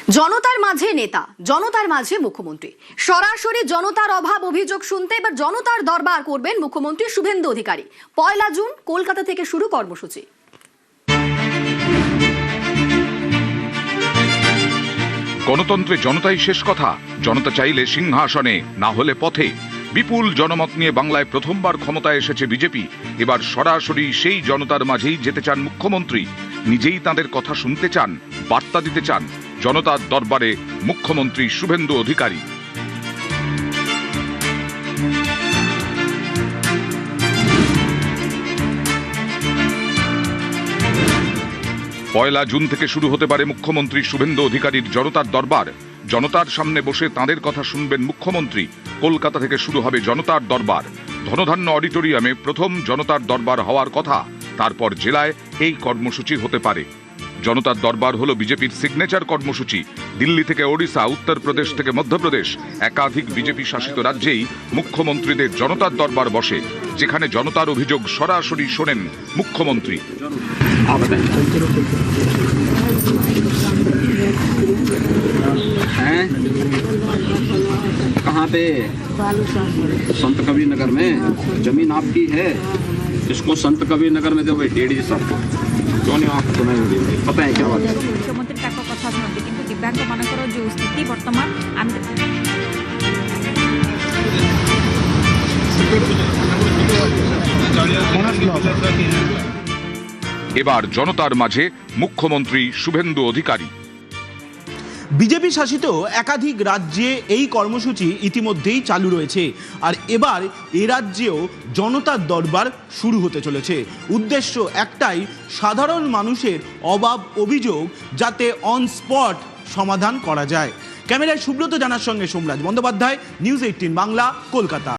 জনতার মাঝে নেতা, জনতার মাঝে মুখ্যমন্ত্রী। সরাসরি জনতার অভাব অভিযোগ শুনতে এবার জনতার দরবার করবেন মুখ্যমন্ত্রী শুভেন্দু অধিকারী। 1 জুন কলকাতা থেকে শুরু কর্মসূচি। গণতন্ত্রে জনতাই শেষ কথা। জনতা চাইলে সিংহাসনে, না হলে পথে। বিপুল জনমত নিয়ে বাংলায় প্রথমবার ক্ষমতায় এসেছে বিজেপি। এবার সরাসরি সেই জনতার মাঝেই যেতে চান মুখ্যমন্ত্রী। নিজেই তাদের কথা শুনতে চান, বার্তা দিতে চান। জনতার দরবারে মুখ্যমন্ত্রী শুভেন্দু অধিকারী। পয়লা জুন থেকে শুরু হতে পারে মুখ্যমন্ত্রী শুভেন্দু অধিকারীর জনতার দরবার। জনতার সামনে বসে তাঁদের কথা শুনবেন মুখ্যমন্ত্রী। কলকাতা থেকে শুরু হবে জনতার দরবার। ধনধান্য অডিটোরিয়ামে প্রথম জনতার দরবার হওয়ার কথা। তারপর জেলায় এই কর্মসূচি হতে পারে। জনতার দরবার হলো বিজেপির সিগনেচার কর্মসূচি। দিল্লি থেকে ওড়িশা, উত্তরপ্রদেশ থেকে মধ্যপ্রদেশ, একাধিক বিজেপি শাসিত রাজ্যেই মুখ্যমন্ত্রীদের জনতার দরবার বসে, যেখানে জনতার অভিযোগ সরাসরি শোনেন মুখ্যমন্ত্রী। कहाँ पे? संत कबीर नगर में। जमीन आपकी है, इसको संत कबीर नगर में दो भाई, डेढ़ी सबको। क्यों नहीं आप सुनाई होगी? पता है क्या बात है? मुख्यमंत्री ताको कथा शुणती किंतु दिव्यांग मानकर जो स्थिति वर्तमान এবার জনতার মাঝে মুখ্যমন্ত্রী শুভেন্দু অধিকারী। বিজেপি শাসিত একাধিক রাজ্যে এই কর্মসূচি ইতিমধ্যেই চালু রয়েছে, আর এবার এ রাজ্যেও জনতার দরবার শুরু হতে চলেছে। উদ্দেশ্য একটাই, সাধারণ মানুষের অভাব অভিযোগ যাতে অন স্পট সমাধান করা যায়। ক্যামেরায় সুব্রত জানার সঙ্গে সোমরাজ বন্দ্যোপাধ্যায়, নিউজ 18 বাংলা, কলকাতা।